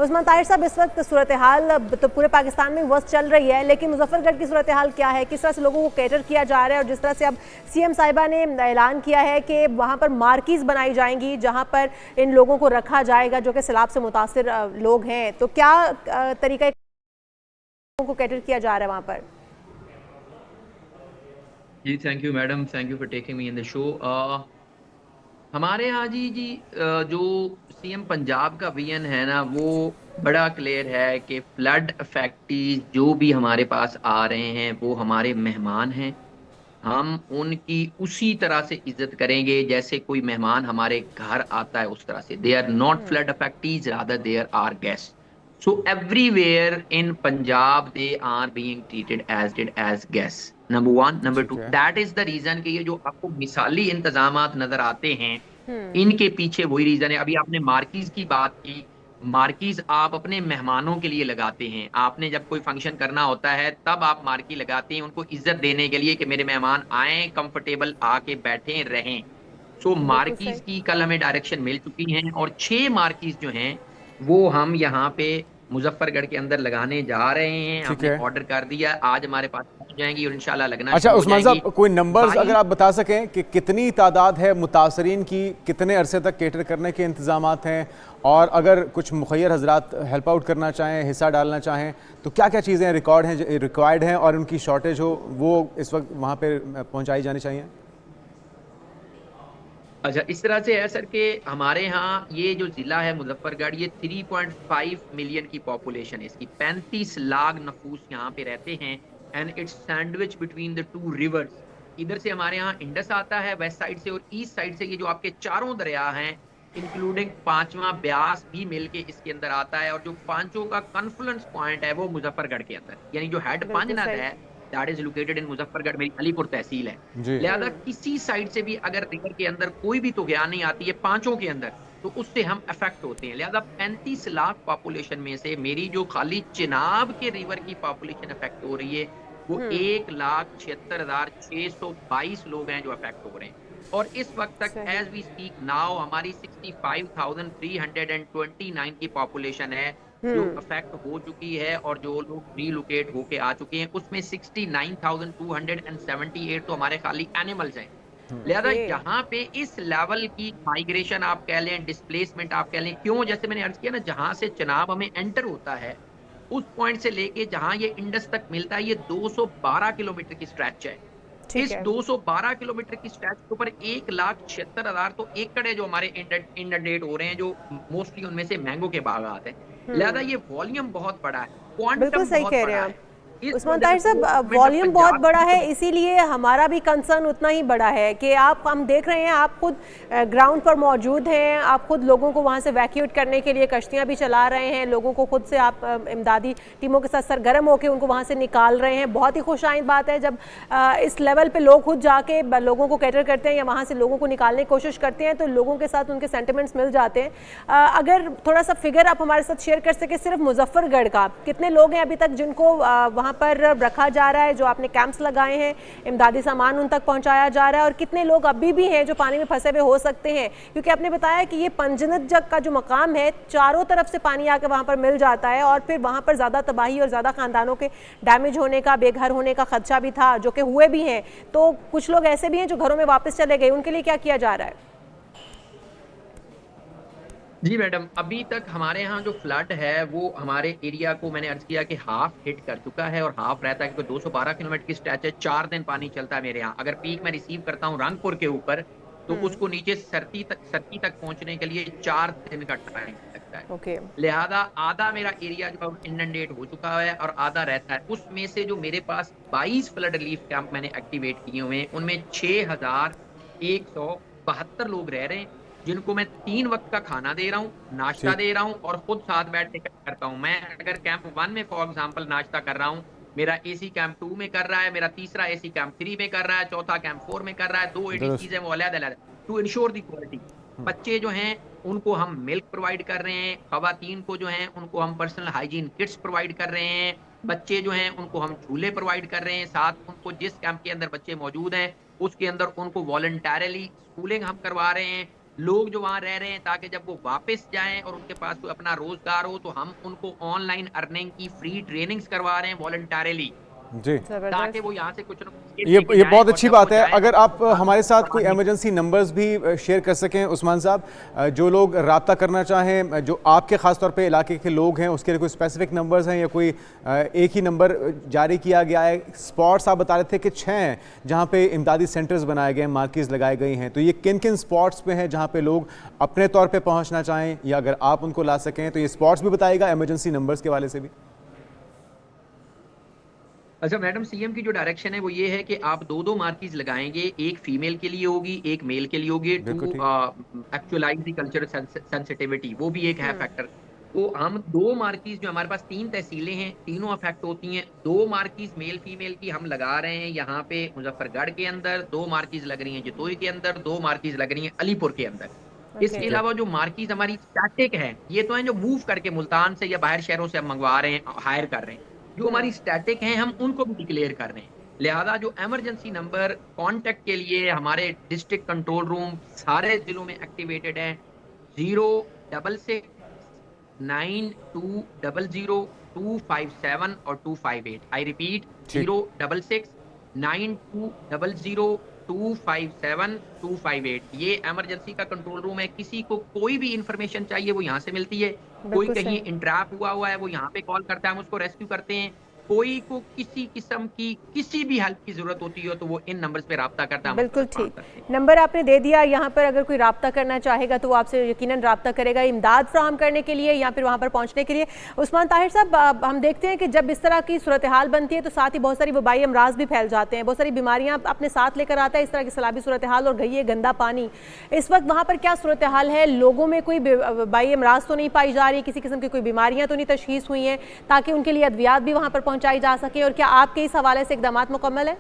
उस्मान ताहिर साहब, इस वक्त सूरत हाल तो पूरे पाकिस्तान में वर्स्ट चल रही है, लेकिन मुजफ्फरगढ़ की सूरत हाल क्या है, किस तरह से लोगों को कैटर किया जा रहा है, और जिस तरह से अब सीएम साहिबा ने ऐलान किया है कि वहाँ पर मार्कीज बनाई जाएंगी जहाँ पर इन लोगों को रखा जाएगा जो कि सैलाब से मुतासिर लोग हैं, तो क्या तरीका को कैटर किया जा रहा है वहाँ पर? जी thank you madam, thank you for taking me in the show. हमारे यहाँ जो सीएम पंजाब का विजन है ना, वो बड़ा क्लियर है कि फ्लड अफेक्टीज जो भी हमारे पास आ रहे हैं वो हमारे मेहमान हैं। हम उनकी उसी तरह से इज्जत करेंगे जैसे कोई मेहमान हमारे घर आता है, उस तरह से। They are not flood affectees, rather there are guest. So everywhere in Punjab they are being treated as guest. Number one. Number ठीक टू, है। दैट इज द रीजन कि ये जो आपको मिसाली इंतजामात नजर आते हैं, हम्म। इनके पीछे वही रीजन है। अभी आपने मार्कीज की बात की। मार्कीज आप अपने मेहमानों के लिए लगाते हैं। आपने जब कोई फंक्शन करना होता है तब आप मार्की लगाते हैं, उनको इज्जत देने के लिए कि मेरे मेहमान आए, कंफर्टेबल आके बैठे रहें। सो बिल्कुल मार्कीज सही। की कल हमें डायरेक्शन मिल चुकी हैं, और 6 मार्कीज जो हैं वो हम यहाँ पे मुजफ्फरगढ़ के अंदर लगाने जा रहे हैं। ठीक हमने है। ऑर्डर कर दिया, आज हमारे पास पहुंच जाएंगी और इंशाल्लाह लगना अच्छा शुरू हो उस्मान जाएंगी। साहब, कोई नंबर्स अगर 22। आप बता सकें कि कितनी तादाद है मुतासरीन की, कितने अरसे तक केटर करने के इंतजामात हैं, और अगर कुछ मुखैर हजरात हेल्प आउट करना चाहें, हिस्सा डालना चाहें, तो क्या क्या चीज़ें रिक्वायर्ड हैं और उनकी शॉर्टेज हो वो इस वक्त वहाँ पर पहुँचाई जानी चाहिए? अच्छा, इस तरह से है सर कि हमारे यहाँ ये जो जिला है मुजफ्फरगढ़, ये 3.5 मिलियन की पॉपुलेशन है इसकी। 35 लाख नफूस यहाँ पे रहते हैं। And it's sandwich between the two reverse. इधर से हमारे यहाँ इंडस आता है वेस्ट साइड से, और ईस्ट साइड से ये जो आपके चारों दरिया हैं, इंक्लूडिंग पांचवा ब्यास भी मिलके इसके अंदर आता है। और जो पांचों का कन्फ्लुएंस पॉइंट है वो मुजफ्फरगढ़ के अंदर, यानी जो हेड बिल्कुल पांचनद सही। है, that is located in Muzaffargarh, मेरी अलीपुर तहसील है। जी। लिहाजा किसी साइड से भी अगर रिवर के अंदर कोई भी तुगयानी आती है पांचों के अंदर, तो उससे हम अफेक्ट होते हैं। लिहाजा 35 लाख पॉपुलेशन में से मेरी जो खाली चिनाब के रिवर की पॉपुलेशन अफेक्ट हो रही है, वो हम्म। 1,76,622 लोग हैं जो अफेक्ट हो रहे हैं। और इस वक्त तक सही। एज वी स्पीक नाउ हमारी 65,329 की पॉपुलेशन है जो हम्म। अफेक्ट हो चुकी है, और जो लोग रीलोकेट होके आ चुके हैं उसमें 69,278 तो हमारे खाली एनिमल्स हैं। लिहाजा ओके। यहाँ पे इस लेवल की माइग्रेशन आप कह लें, डिस्प्लेसमेंट आप कह लें, क्यों? जैसे मैंने अर्ज किया ना, जहां से चनाब हमें एंटर होता है उस पॉइंट से लेके जहां ये इंडस तक मिलता है, ये 212 किलोमीटर की स्ट्रेच है। ठीक इस है। 212 किलोमीटर की स्ट्रेच के ऊपर 1,76,000 तो एकड़ है जो हमारे इंडंडेट हो रहे हैं, जो मोस्टली उनमें से मैंगो के बागात हैं। लिहाजा ये वॉल्यूम बहुत बड़ा है, बिल्कुल क्वांटम सही बहुत कह रहे बड़ा हैं है। आप। इस उस्मान वजह ताहिर से साहब, गवर्नमेंट ऑफ वॉल्यूम बहुत पंजाब बड़ा की है, जो इसीलिए हमारा भी कंसर्न उतना ही बड़ा है कि हम देख रहे हैं, आप खुद ग्राउंड पर मौजूद हैं, आप खुद लोगों को वहाँ से वैक्यूएट करने के लिए कश्तियाँ भी चला रहे हैं, लोगों को खुद से आप इमदादी टीमों के साथ सरगर्म होकर उनको वहाँ से निकाल रहे हैं। बहुत ही खुशाइंद बात है जब इस लेवल पर लोग खुद जाके लोगों को कैटर करते हैं या वहाँ से लोगों को निकालने की कोशिश करते हैं, तो लोगों के साथ उनके सेंटिमेंट्स मिल जाते हैं। अगर थोड़ा सा फिगर आप हमारे साथ शेयर कर सके, सिर्फ मुजफ्फरगढ़ का कितने लोग हैं अभी तक जिनको वहाँ पर रखा जा रहा है, जो आपने कैंप्स लगाए हैं, इमदादी सामान उन तक पहुंचाया जा रहा है, और कितने लोग अभी भी हैं जो पानी में फंसे हुए हो सकते हैं? क्योंकि आपने बताया कि ये पंजनद जग का जो मकाम है, चारों तरफ से पानी आकर वहां पर मिल जाता है, और फिर वहां पर ज्यादा तबाही और ज्यादा खानदानों के डैमेज होने का, बेघर होने का खदशा भी था, जो कि हुए भी हैं। तो कुछ लोग ऐसे भी हैं जो घरों में वापस चले गए, उनके लिए क्या किया जा रहा है? जी मैडम, अभी तक हमारे यहाँ जो फ्लड है वो हमारे एरिया को, मैंने अर्ज किया कि हाफ हिट कर चुका है, और हाफ रहता है क्योंकि 212 किलोमीटर की स्ट्रेच है। 4 दिन पानी चलता है मेरे यहाँ। अगर पीक मैं रिसीव करता हूँ रंगपुर के ऊपर, तो उसको नीचे सरकी तक पहुंचने के लिए 4 दिन का टाइम लगता है। ओके। लिहाजा आधा मेरा एरिया जो है इंडंडेट हो चुका है और आधा रहता है। उसमें से जो मेरे पास 22 फ्लड रिलीफ कैंप मैंने एक्टिवेट किए हुए हैं, उनमें 6,172 लोग रह रहे हैं, जिनको मैं 3 वक्त का खाना दे रहा हूँ, नाश्ता ठीक। दे रहा हूँ, और खुद साथ बैठ के करता हूँ। मैं अगर कैंप 1 में फॉर एग्जांपल नाश्ता कर रहा हूँ, मेरा एसी कैंप 2 में कर रहा है, मेरा तीसरा एसी कैंप 3 में कर रहा है, चौथा कैंप 4 में कर रहा है, 2 दुरुस्त। एडीसीज हैं वो अलग-अलग, टू इंश्योर दी क्वालिटी। बच्चे जो हैं उनको हम मिल्क प्रोवाइड कर रहे हैं, खवातीन को जो हैं उनको हम पर्सनल हाइजीन किट्स प्रोवाइड कर रहे हैं, बच्चे जो हैं उनको हम झूले प्रोवाइड कर रहे हैं, साथ उनको जिस कैंप के अंदर बच्चे मौजूद हैं उसके अंदर उनको वॉलंटरली स्कूलिंग हम करवा रहे हैं। लोग जो वहां रह रहे हैं, ताकि जब वो वापस जाएं और उनके पास कोई अपना रोजगार हो, तो हम उनको ऑनलाइन अर्निंग की फ्री ट्रेनिंग्स करवा रहे हैं वॉलंटरली, जी, ताकि जबरदस्त। वो यहाँ से कुछ ना कुछ ये लेके ये जाएं, बहुत और अच्छी जब वो बात है। जाएं तो अगर आप हमारे साथ कोई सामाजिक इमरजेंसी नंबर्स भी शेयर कर सकें उस्मान साहब, जो लोग राब्ता करना चाहें, जो आपके ख़ास तौर पे इलाके के लोग हैं, उसके लिए कोई स्पेसिफिक नंबर्स हैं या कोई एक ही नंबर जारी किया गया है? स्पॉट्स आप बता रहे थे कि 6 हैं जहाँ पे इमदादी सेंटर्स बनाए गए हैं, मार्केज लगाई गई हैं, तो ये किन किन स्पॉट्स पे हैं जहाँ पे लोग अपने तौर पे पहुँचना चाहें, या अगर आप उनको ला सकें तो ये स्पॉट्स भी बताइएगा इमरजेंसी नंबर्स के वाले से भी। अच्छा मैडम, सीएम की जो डायरेक्शन है वो ये है कि आप दो दो मार्कीज लगाएंगे, एक फीमेल के लिए होगी, एक मेल के लिए होगी, बिल्कुल टू ठीक। एक्चुअलाइज द कल्चरल सेंसिटिविटी, वो भी एक है फैक्टर। तो हम दो मार्कीज, जो हमारे पास 3 तहसीलें हैं, तीनों अफेक्ट होती हैं, 2 मार्कीज मेल फीमेल की हम लगा रहे हैं यहाँ पे मुजफ्फरगढ़ के अंदर, 2 मार्कीज लग रही हैं जतोई के अंदर, 2 मार्कीज लग रही हैं अलीपुर के अंदर। इसके ओके। अलावा जो मार्कीज हमारी स्टैटिक है, ये तो है जो मूव करके मुल्तान से या बाहर शहरों से हम मंगवा रहे हैं, हायर कर रहे हैं। जो हमारी स्टैटिक हैं, हम उनको भी डिक्लेयर कर रहे हैं। लिहाजा जो इमरजेंसी नंबर कांटेक्ट के लिए हमारे डिस्ट्रिक्ट कंट्रोल रूम सारे जिलों में एक्टिवेटेड है, 066920025 और 258। आई रिपीट, ठीक। 066920025 ये इमरजेंसी का कंट्रोल रूम है। किसी को कोई भी इंफॉर्मेशन चाहिए वो यहाँ से मिलती है। कोई बिल्कुल कहीं सही। इंट्रैप हुआ है वो यहाँ पे कॉल करता है, हम उसको रेस्क्यू करते हैं। कोई को किसी किस्म की किसी भी हेल्प की जरूरत होती है तो वो इन नंबर्स पे राब्ता करता है, हम बिल्कुल उसको ठीक। करते हैं। नंबर आपने दे दिया, यहाँ पर अगर कोई राब्ता करना चाहेगा तो वो आपसे यकीनन राब्ता करेगा इमदाद फ्राहम करने के लिए या फिर वहाँ पर पहुँचने के लिए। उस्मान ताहिर साहब, हम देखते हैं कि जब इस तरह की सूरत हाल बनती है तो साथ ही बहुत सारी वबाई अमराज भी फैल जाते हैं, बहुत सारी बीमारियाँ अपने साथ लेकर आता है इस तरह की सैलाबी सूरत हाल और गई है गंदा पानी। इस वक्त वहाँ पर क्या सूरत हाल है? लोगों में कोई वबाई अमराज तो नहीं पाई जा रही, किसी किस्म की कोई बीमारियाँ तो नहीं तशखीस हुई हैं ताकि उनके लिए अद्वियात भी वहाँ पर पहुँचाई जा सके? और क्या आपके इस हवाले से इकदाम मुकम्मल है?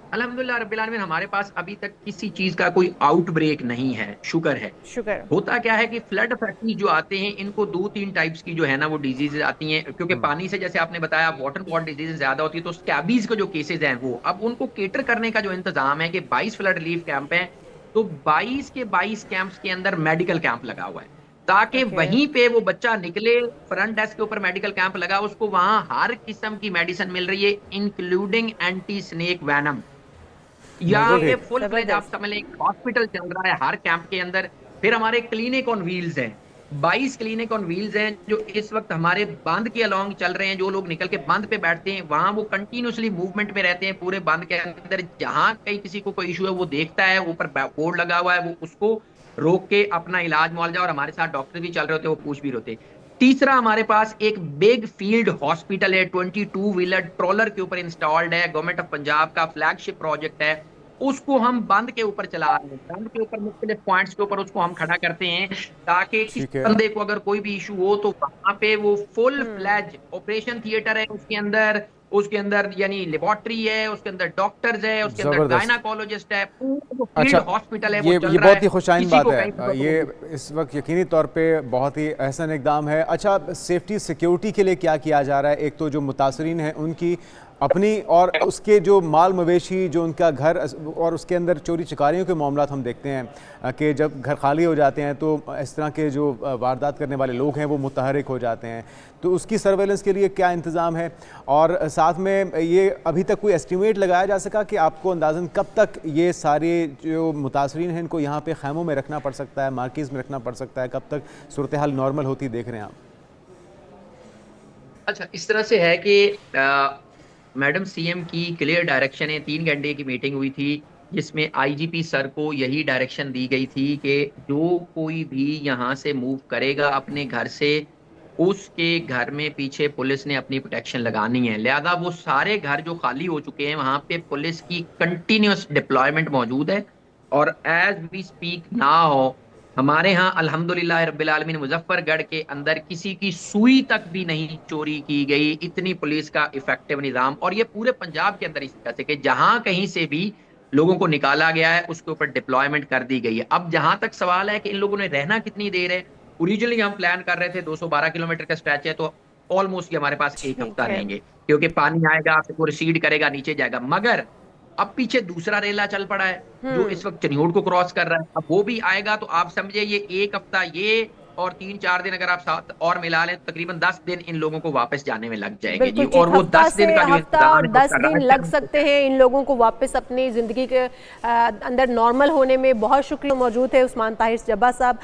अल्हम्दुलिल्लाह रब्बिल आलमीन, हमारे पास अभी तक किसी चीज का कोई आउटब्रेक नहीं है, शुक्र है। शुक्र। होता क्या है कि फ्लड फैक्ट्री जो आते हैं, इनको 2-3 टाइप्स की जो है ना वो डिजीज आती हैं, क्योंकि पानी से जैसे आपने बताया वाटर बॉर्न डिजीज ज्यादा होती है, तो स्कैबीज के जो केसेस हैं वो अब उनको केटर करने का जो इंतजाम है कि 22 फ्लड रिलीफ कैंप है, तो 22 के 22 कैंप्स के अंदर मेडिकल कैंप लगा हुआ है, ताकि ओके। वहीं पे वो बच्चा निकले। फ्रंट डेस्क के ऊपर मेडिकल कैंप लगा, उसको वहां हर किस्म की मेडिसिन मिल रही है, इंक्लूडिंग एंटी स्नेक वैनम। यहाँ बिल्कुल पे ठीक। फुल फ्लेज आप जबरदस्त। समझ लें हॉस्पिटल चल रहा है हर कैंप के अंदर। फिर हमारे क्लिनिक ऑन व्हील्स हैं, 22 क्लिनिक ऑन व्हील्स हैं जो इस वक्त हमारे बांध के अलोंग चल रहे हैं। जो लोग निकल के बांध पे बैठते हैं वहां वो कंटिन्यूसली मूवमेंट में रहते हैं पूरे बांध के अंदर। जहां कहीं किसी को कोई इशू है वो देखता है, ऊपर बोर्ड लगा हुआ है, वो उसको रोक के अपना इलाज मुआवजा, और हमारे साथ डॉक्टर भी चल रहे होते हैं, वो पूछ भी रहे होते हैं। तीसरा, हमारे पास एक बिग फील्ड हॉस्पिटल है, 22 व्हीलर ट्रॉलर के ऊपर इंस्टॉल्ड है, गवर्नमेंट ऑफ पंजाब का फ्लैगशिप प्रोजेक्ट है। उसको हम बंद के ऊपर चला रहे हैं, बंद के ऊपर मुख्तलिफ पॉइंट्स के ऊपर उसको हम खड़ा करते हैं, ताकि किसी ठीक है। बंदे को अगर कोई भी इशू हो तो वहां पे वो फुल फ्लैज ऑपरेशन थिएटर है, उसके अंदर यानी लेबोरेटरी है, उसके अंदर डॉक्टर्स है, उसके अंदर जबरदस्त। गायनाकोलॉजिस्ट है, पूरा फील्ड अच्छा, हॉस्पिटल है वो ये चल ये रहा बहुत ही है। खुशाइन किसी बात को कहीं है, ये इस वक्त यकीनी तौर पे बहुत ही अहसन इकदाम है। अच्छा, सेफ्टी सिक्योरिटी के लिए क्या किया जा रहा है? एक तो जो मुतासरीन हैं उनकी अपनी और उसके जो माल मवेशी, जो उनका घर और उसके अंदर चोरी चकारियों के मामलात हम देखते हैं कि जब घर खाली हो जाते हैं तो इस तरह के जो वारदात करने वाले लोग हैं वो मुतहरिक हो जाते हैं, तो उसकी सर्वेलेंस के लिए क्या इंतज़ाम है? और साथ में ये अभी तक कोई एस्टिमेट लगाया जा सका कि आपको अंदाज़न कब तक ये सारे जो मुतासरीन हैं इनको यहाँ पे खैमों में रखना पड़ सकता है, मार्किज़ में रखना पड़ सकता है, कब तक सूरत हाल नॉर्मल होती देख रहे हैं आप? अच्छा, इस तरह से है कि मैडम सीएम की क्लियर डायरेक्शन है। 3 घंटे की मीटिंग हुई थी जिसमें आईजीपी सर को यही डायरेक्शन दी गई थी कि जो कोई भी यहाँ से मूव करेगा अपने घर से, उसके घर में पीछे पुलिस ने अपनी प्रोटेक्शन लगानी है। लिहाजा वो सारे घर जो खाली हो चुके हैं वहां पे पुलिस की कंटिन्यूस डिप्लॉयमेंट मौजूद है, और एज वी स्पीक नाउ हमारे यहाँ अल्हम्दुलिल्लाह रब्बिल आलमीन मुजफ्फरगढ़ के अंदर किसी की सुई तक भी नहीं चोरी की गई। इतनी पुलिस का इफेक्टिव निजाम, और ये पूरे पंजाब के अंदर इस तरह से कि जहां कहीं से भी लोगों को निकाला गया है उसके ऊपर डिप्लॉयमेंट कर दी गई है। अब जहां तक सवाल है कि इन लोगों ने रहना कितनी देर है, ओरिजिनली हम प्लान कर रहे थे 212 किलोमीटर का स्ट्रेच है, तो ऑलमोस्ट हमारे पास एक ठीक हफ्ता है। रहेंगे, क्योंकि पानी आएगा फिर वो रिसीड करेगा, नीचे जाएगा। मगर अब पीछे दूसरा रेला चल पड़ा है जो इस वक्त चनियोट को क्रॉस कर रहा है। अब वो भी आएगा तो आप समझे ये एक हफ्ता ये और 3-4 दिन अगर आप साथ और मिला लें तो तकरीबन 10 दिन इन लोगों को वापस जाने में लग जाएंगे जी। बिल्कुल और वो हफ्ता 10 दिन से का जो हफ्ता और इंतजाम है 10 दिन लग सकते हैं इन लोगों को वापस अपनी जिंदगी के अंदर नॉर्मल होने में। बहुत शुक्रिया, मौजूद है उस्मान ताहिर जब्बा साहब।